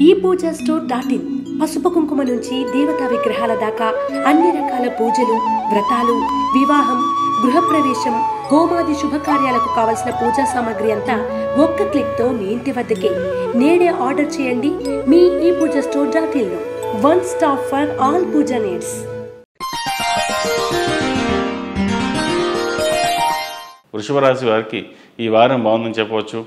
ఈ Puja store .in పసుపు కుంకుమ నుంచి దేవతా విగ్రహాల దాకా అన్ని రకాల పూజలు, వ్రతాలు, వివాహం, గృహప్రవేశం, హోమాది శుభకార్యాలకు కావలసిన పూజా సామాగ్రి అంతా ఒక్క క్లిక్ తో మీ ఇంటి వద్దకే. నేడే ఆర్డర్ చేయండి మీ ఈ పూజా స్టోర్ .in లో. One stop for all puja needs. వృషభ రాశి వారికి ఈ వారం బాగుందని చెప్పవచ్చు.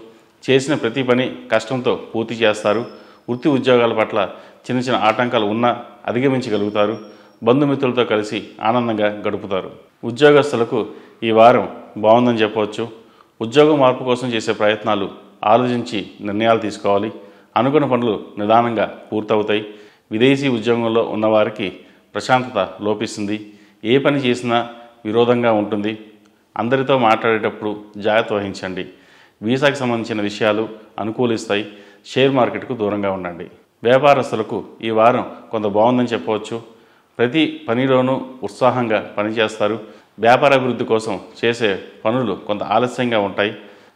చేసిన ప్రతి పని కష్టంతో పూర్తి చేస్తారు. వృత్తి ఉద్యోగాల పట్ల చిన్న చిన్న ఆటంకాలు ఉన్నా అధిగమించగలుగుతారు. బంధుమిత్రులతో కలిసి ఆనందంగా గడుపుతారు. ఉద్యోగస్తులకు ఈ వారం బాగుందని చెప్పవచ్చు. ఉద్యోగ మార్పు కోసం చేసే ప్రయత్నాలు ఆలోచించి నిర్ణయాలు తీసుకోవాలి. అనుకున్న పనులు నిదానంగా పూర్తవుతాయి. విదేశీ ఉద్యోగంలో ఉన్నవారికి ప్రశాంతత లోపిస్తుంది. ఏ పని చేసినా విరోధంగా ఉంటుంది. అందరితో మాట్లాడేటప్పుడు జాగ్రత్త వహించండి. వీసాకి సంబంధించిన విషయాలు అనుకూలిస్తాయి. షేర్ మార్కెట్కు దూరంగా ఉండండి. వ్యాపారస్తులకు ఈ వారం కొంత బాగుందని చెప్పవచ్చు. ప్రతి పనిలోనూ ఉత్సాహంగా పనిచేస్తారు. వ్యాపార అభివృద్ధి కోసం చేసే పనులు కొంత ఆలస్యంగా ఉంటాయి.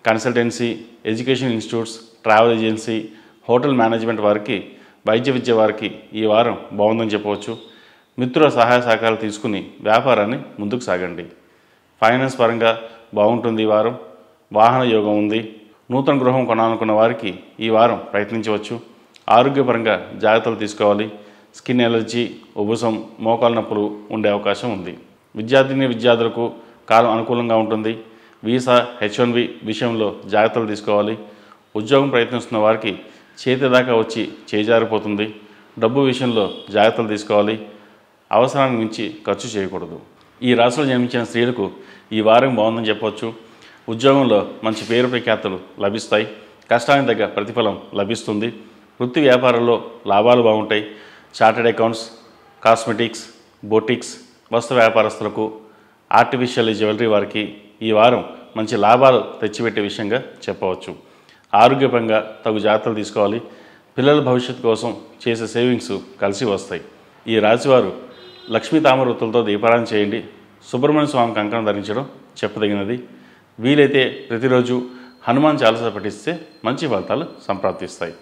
Consultancy, education institutes, travel agency, hotel management వారికి, వైద్య విద్య వారికి ఈ వారం బాగుందని చెప్పవచ్చు. మిత్రుల సహాయ సహకారాలు తీసుకుని వ్యాపారాన్ని ముందుకు సాగండి. ఫైనాన్స్ పరంగా బాగుంటుంది. ఈ వారం వాహన యోగం ఉంది. నూతన గృహం కొనాలనుకున్న వారికి ఈ వారం ప్రయత్నించవచ్చు. ఆరోగ్యపరంగా జాగ్రత్తలు తీసుకోవాలి. స్కిన్ ఎలర్జీ, ఉబ్బసం, మోకాలు నొప్పులు ఉండే అవకాశం ఉంది. విద్యార్థులకు కాలం అనుకూలంగా ఉంటుంది. వీసా, H1B విషయంలో జాగ్రత్తలు తీసుకోవాలి. ఉద్యోగం ప్రయత్నిస్తున్న వారికి చేతి దాకా వచ్చి చేజారిపోతుంది. డబ్బు విషయంలో జాగ్రత్తలు తీసుకోవాలి. అవసరానికి మించి ఖర్చు చేయకూడదు. ఈ రాశిలో జన్మించిన స్త్రీలకు ఈ వారం బాగుందని చెప్పవచ్చు. ఉద్యోగంలో మంచి పేరు ప్రఖ్యాతులు లభిస్తాయి. కష్టానికి తగ్గ ప్రతిఫలం లభిస్తుంది. వృత్తి వ్యాపారంలో లాభాలు బాగుంటాయి. చార్టెడ్ అకౌంట్స్, కాస్మెటిక్స్, బొటిక్స్, వస్త్ర వ్యాపారస్తులకు, ఆర్టిఫిషియల్ జ్యువెలరీ వారికి ఈ వారం మంచి లాభాలు తెచ్చిపెట్టే విషయంగా చెప్పవచ్చు. ఆరోగ్యపరంగా తగు జాగ్రత్తలు తీసుకోవాలి. పిల్లల భవిష్యత్తు కోసం చేసే సేవింగ్స్ కలిసి వస్తాయి. ఈ రాశివారు లక్ష్మీ తామర వృత్తులతో దీపారాధన చేయండి. సుబ్రహ్మణ్య స్వామి కంకణం ధరించడం చెప్పదగినది. వీలైతే ప్రతిరోజు హనుమాన్ చాలీసా పఠిస్తే మంచి ఫలితాలు సంప్రాప్తిస్తాయి.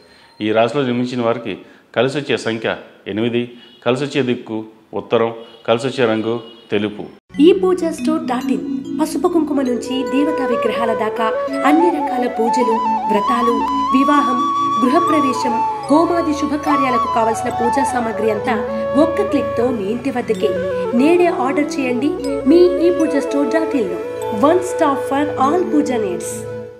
ఈ రాశిలో జన్మించిన వారికి కలిసి వచ్చే సంఖ్య 8, కలిసి వచ్చే దిక్కు ఉత్తరం, కలిసి వచ్చే రంగు తెలుపు. ఈ పూజా స్టోర్ .in పసుపు కుంకుమ నుంచి దేవతా విగ్రహాల దాకా అన్ని రకాల పూజలు, వ్రతాలు, వివాహం, గృహప్రవేశం, హోమాది శుభకార్యాలకు కావలసిన పూజా సామాగ్రి అంతా ఒక్క క్లిక్ తో మీ ఇంటి వద్దకే. నేడే ఆర్డర్ చేయండి మీ ఈ పూజా స్టోర్ .in లో. One stop for all puja needs.